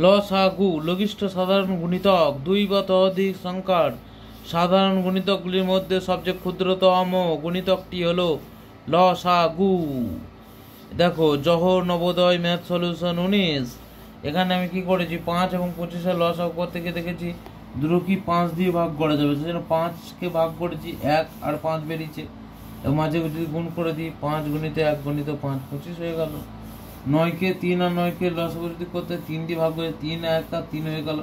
লসাগু লঘিষ্ঠ সাধারণ গুণিতক দুই বা ততোধিক সংখ্যার সাধারণ গুণিতকগুলির মধ্যে সবচেয়ে ক্ষুদ্রতম গুণিতকটি হলো লসাগু। দেখো জহর নবোদয় ম্যাথ সলিউশন 19, এখানে আমি কি করেছি 5 এবং 25-এর লসাগু করতে গিয়ে দেখেছি দুটো কি 5 দিয়ে ভাগ করা যাবে, সেজন্য 5কে ভাগ করেছি, 1 আর 5 বেরিয়েছে, এবং মাঝে যদি গুণ করে দিই 5 গুণিত 1 গুণিত 5 25 হয়ে গেল। 9কে 3 আর 9কে লসাগু যদি করতে 3 দিয়ে ভাগ করে 3 1 আর 3 হয়ে গেল,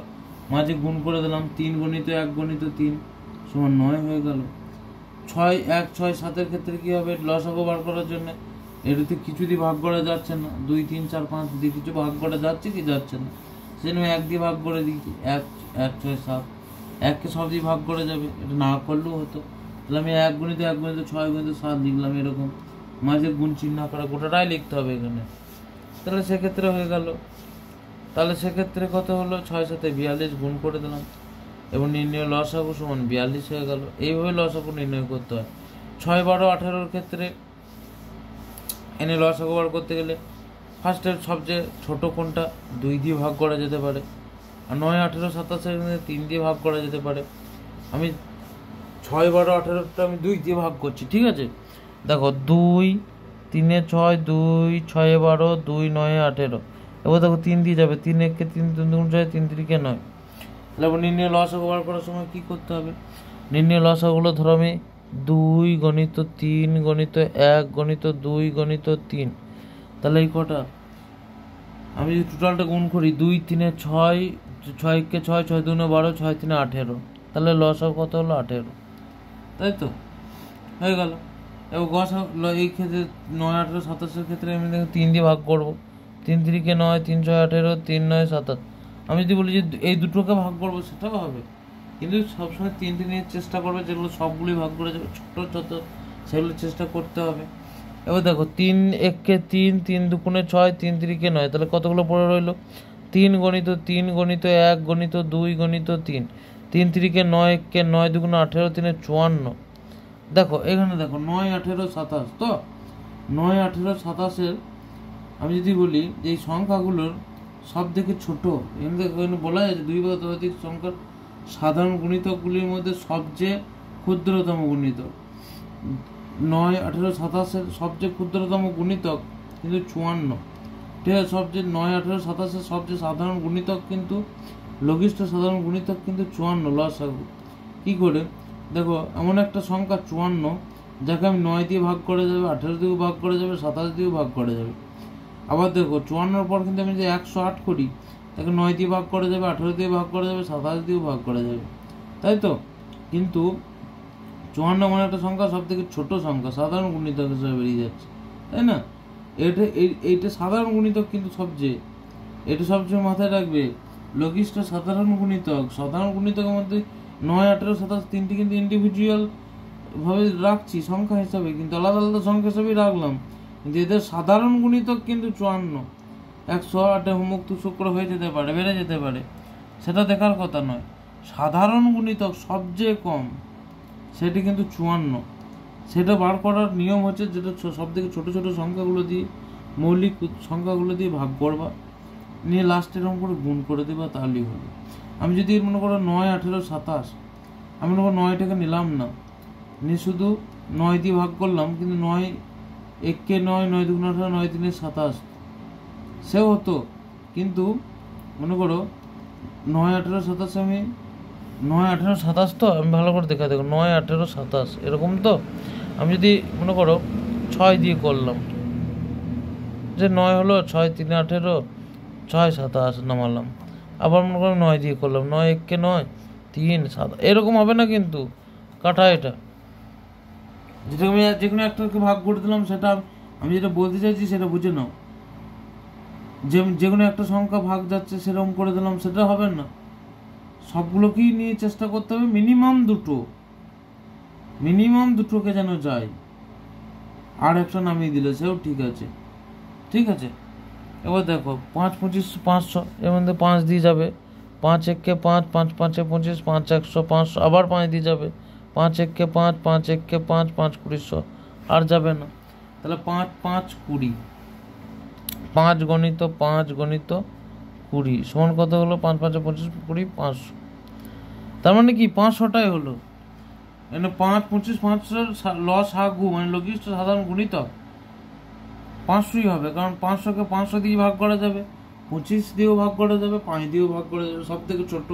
মাঝে গুণ করে দিলাম 3 গুণিত 1 গুণিত 3 সমান 9 হয়ে গেল। 6 1 6 7-এর ক্ষেত্রে কি হবে লসাগু বার করার জন্য, এটাতে কিছু দিয়ে ভাগ করা যাচ্ছে না, 2 3 4 5 দিয়ে কিছু ভাগ করা যাচ্ছে কি যাচ্ছে না, সেজন্য 1 দিয়ে ভাগ করে দিয়েছি, 1 1 6 7, 1কে সব দিয়ে ভাগ করে যাবে, এটা না করলেও হতো, তাহলে আমি 1 গুণিত 1 গুণিত 6 গুণিত 7 লিখলাম, এরকম মাঝে গুণ চিহ্ন করে গোটাটাই লিখতে হবে এখানে, তাহলে সেক্ষেত্রে হয়ে গেল। তাহলে সেক্ষেত্রে কত হলো 6 সাথে 42 গুণ করে দিলাম, এবং নির্ণয় লসাগু সমান 42 হয়ে গেল। এইভাবে লসাগু নির্ণয় করতে হয়। 6 12 18-এর ক্ষেত্রে এনে লসাগু বার করতে গেলে ফার্স্টের সবচেয়ে ছোট কোনটা 2 দিয়ে ভাগ করা যেতে পারে, আর 9 18 27-এর 3 দিয়ে ভাগ করা যেতে পারে। আমি 6 12 18-টা আমি 2 দিয়ে ভাগ করছি, ঠিক আছে। দেখো 2 3 6 2 6 12 2 9 18, এবার দেখো 3 দিয়ে যাবে, 3 1 কে 3 3 2 6 3 3 কে 9। তাহলে নির্ণয় লসাগু বার করার সময় কি করতে হবে, নির্ণয় লসাগুলো ধরো আমি 2 গণিত 3 গণিত 1 গণিত 2 গণিত 3, তাহলে এই কটা আমি যদি টোটালটা গুণ করি 2 3 6 6 কে 6 6 2 12 6 3 18, তাহলে লসাগু কত হলো 18, তাই তো হয়ে গেল। এবার এই ক্ষেত্রে 9 18 27-এর ক্ষেত্রে আমি দেখো 3 দিয়ে ভাগ করবো, 3 3 কে 9 3 6 18 3 9 27। আমি যদি বলি যে এই দুটোকে ভাগ করবো সেটাও হবে, কিন্তু সবসময় 3 নিয়ে চেষ্টা করবে যেগুলো সবগুলি ভাগ করে যাবে ছোট ছোট, সেগুলো চেষ্টা করতে হবে। এবার দেখো 3 1 কে 3 3 2 6 3 3 কে 9, তাহলে কতগুলো পড়ে রইলো 3 গণিত 3 গণিত 1 গণিত 2 গণিত 3 3 3 কে 9 1 কে 9 2 18 3 54। দেখো এখানে দেখো 9 18 27, তো 9 18 27-এর আমি যদি বলি যে এই সংখ্যাগুলোর সব থেকে ছোট, এখানে বলা যায় 2 বা ততোধিক সংখ্যার সাধারণ গুণিতকগুলির মধ্যে সবচেয়ে ক্ষুদ্রতম গুণিতক 9 18 27-এর সবচেয়ে ক্ষুদ্রতম গুণিতক কিন্তু 54, ঠিক আছে। সবচেয়ে 9 18 27-এর সবচেয়ে সাধারণ গুণিতক কিন্তু লঘিষ্ঠ সাধারণ গুণিতক কিন্তু 54 লসাগু। কি করে দেখো, এমন একটা সংখ্যা 54 যাকে আমি 9 দিয়ে ভাগ করে যাবে, 18 দিয়েও ভাগ করে যাবে, 27 দিয়েও ভাগ করে যাবে। আবার দেখো 54-এর পর কিন্তু আমি যদি 108 করি, তাকে 9 দিয়ে ভাগ করে যাবে, 18 দিয়ে ভাগ করে যাবে, 27 দিয়েও ভাগ করে যাবে, তাই তো। কিন্তু 54 মানে একটা সংখ্যা সব থেকে ছোট সংখ্যা, সাধারণ গুণিতক হিসেবে বেরিয়ে যাচ্ছে, তাই না। এইটা সাধারণ গুণিতক, কিন্তু এটা সবচেয়ে মাথায় রাখবে লঘিষ্ঠ সাধারণ গুণিতক। সাধারণ গুণিতকের মধ্যে 9 18 27 3টি কিন্তু ইন্ডিভিজুয়াল ভাবে রাখছি সংখ্যা হিসাবে, কিন্তু আলাদা আলাদা সংখ্যা হিসাবেই রাখলাম, কিন্তু এদের সাধারণ গুণিতক কিন্তু 54। 108 মুক্ত শুক্র হয়ে যেতে পারে, বেড়ে যেতে পারে, সেটা দেখার কথা নয়। সাধারণ গুণিতক সবচেয়ে কম সেটি কিন্তু 54। সেটা বার করার নিয়ম হচ্ছে যেটা সব থেকে ছোটো ছোটো সংখ্যাগুলো দিয়ে, মৌলিক সংখ্যাগুলো দিয়ে ভাগ করবা, নিয়ে লাস্টে এরকম করে গুণ করে দেবা, তাহলেই হলো। আমি যদি মনে করো 9 18 27, আমি মনে করো 9টাকে নিলাম না, নিয়ে শুধু 9 দিয়ে ভাগ করলাম, কিন্তু 9 1 কে 9 9 2 18 9 3 27 সেও হতো, কিন্তু মনে করো 9 18 27 আমি 9 18 27, তো আমি ভালো করে দেখা দেখো 9 18 27 এরকম, তো আমি যদি মনে করো 6 দিয়ে করলাম, যে 9 হলো 6 3 18 6 27 নামালাম, আবার মনে করো 9 দিয়ে করলাম, 9 1 কে 9 3 7, এরকম হবে না কিন্তু কাটা। এটা যেটা আমি যে কোনো একটাকে ভাগ করে দিলাম, সেটা আমি যেটা বলতে চাইছি সেটা বুঝে নাও। যে কোনো একটা সংখ্যা ভাগ যাচ্ছে সেরকম করে দিলাম, সেটা হবে না। সবগুলোকেই নিয়ে চেষ্টা করতে হবে মিনিমাম দুটোকে যেন যায়, আর একটা নামিয়ে দিলে সেও ঠিক আছে, ঠিক আছে। এবার দেখো 5 25 500, এর মধ্যে 5 দিয়ে যাবে, 5 1 কে 5 5 5 25 5 100 500, আবার 5 দিয়ে যাবে, 5 1 কে 5 5 1 কে 5 5 20 100, আর যাবে না। তাহলে 5 5 20, 5 গণিত 5 গণিত 20 সমান কত হলো? 5 5 25 20 500। তার মানে কি 500টাই হলো, মানে 5 25 500 লসাগু মানে লঘিষ্ঠ সাধারণ গুণিতক 500ই হবে, কারণ 500কে 500 দিয়ে ভাগ করা যাবে, 25 দিয়েও ভাগ করা যাবে, 5 দিয়েও ভাগ করা যাবে, সব থেকে ছোট।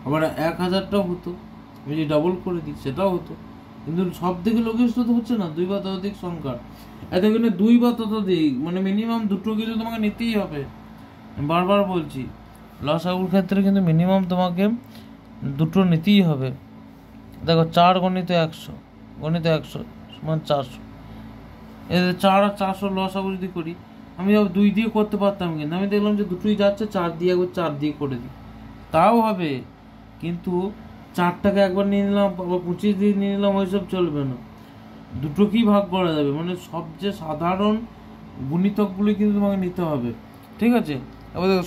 আবার 1000টাও হতো, যদি ডবল করে দিই সেটাও হতো, কিন্তু সব থেকে লঘিষ্ঠ তো হচ্ছে না, 2 বা ততোধিক সংখ্যা। এতক্ষণে 2 বা ততোধিক মানে মিনিমাম দুটো কিছু তোমাকে নিতেই হবে। বারবার বলছি, লসাগুর ক্ষেত্রে কিন্তু মিনিমাম তোমাকে দুটো নিতেই হবে। দেখো 4 গণিত 100 সমান 400। এদের 4 আর 400 লসাগু যদি করি, আমি 2 দিয়ে করতে পারতাম, কিন্তু আমি দেখলাম যে দুটোই যাচ্ছে, 4 দিয়ে একবার 4 দিয়ে করে দিই, তাও হবে। কিন্তু 4টাকে একবার নিয়ে নিলাম, 25 দিয়ে নিয়ে নিলাম, ওইসব চলবে না, দুটোকেই ভাগ করা যাবে। মানে সবচেয়ে সাধারণ গুণিতকগুলি কিন্তু তোমাকে নিতে হবে, ঠিক আছে? এবার দেখো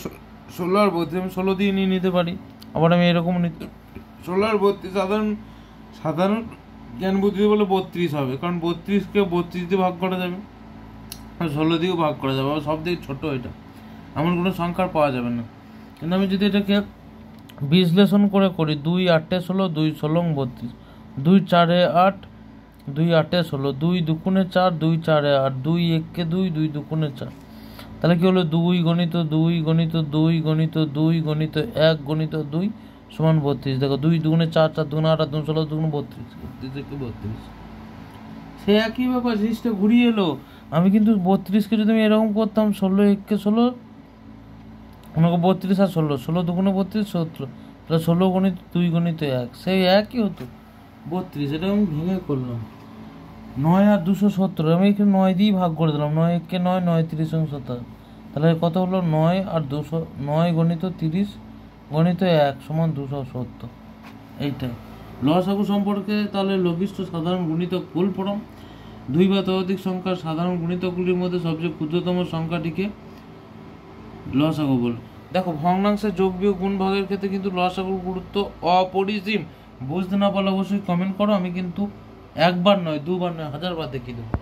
16 আর 32 আমি 16 দিয়ে নিয়ে নিতে পারি, আবার আমি এরকম নিতে 16 আর 32 সাধারণ জ্ঞান বুদ্ধিতে বলে 32 হবে, কারণ 32কে 32 দিয়ে ভাগ করা যাবে, আর 16 দিয়েও ভাগ করা যাবে, সব থেকে ছোট এটা, এমন কোনো সংখ্যার পাওয়া যাবে না। কিন্তু আমি যদি এটাকে বিশ্লেষণ করে করি, 2 8 16, 2 16 32, 2 4 8, 2 8 16, 2 2 4, 2 4 8, 2 1 2, 2 2 4, তাহলে কি হলো? 2 গণিত 2 গণিত 2 গণিত 2 গণিত 1 গণিত 2 সমান 32। দেখো 2 2 4, 4 2 8, 2 16, 2 32, 32। সে একই ব্যাপার, জিনিসটা ঘুরিয়ে এলো। আমি কিন্তু 32কে যদি আমি এরকম করতাম, 16 1 16, আমাকে 32 আর 16, 16 2 32 17, তাহলে 16 গণিত 2 গণিত 1, সেই একই হতো 32। এটা আমি ভেঙে করলাম, 9 আর 270, আমি এখানে 9 দিয়ে ভাগ করে দিলাম, 9 1 9, 9 30 27, তাহলে কত হলো? 9 আর 200, 9 গণিত 30 গণিত 1 সমান 270। এইটাই লসাগু সম্পর্কে তাহলে লঘিষ্ঠ সাধারণ গুণিতক ফুল ফর্ম। 2 বা ততোধিক সংখ্যার সাধারণ গুণিতকগুলির মধ্যে সবচেয়ে ক্ষুদ্রতম সংখ্যাটিকে লসাগু বলে। দেখো ভগ্নাংশের যোগ বিয়োগ গুণ ভাগের ক্ষেত্রে কিন্তু লসাগুর গুরুত্ব অপরিসীম। বুঝতে না পারলে অবশ্যই কমেন্ট করো, আমি কিন্তু একবার নয়, দুবার নয়, 1000বার দেখিয়ে দেবো।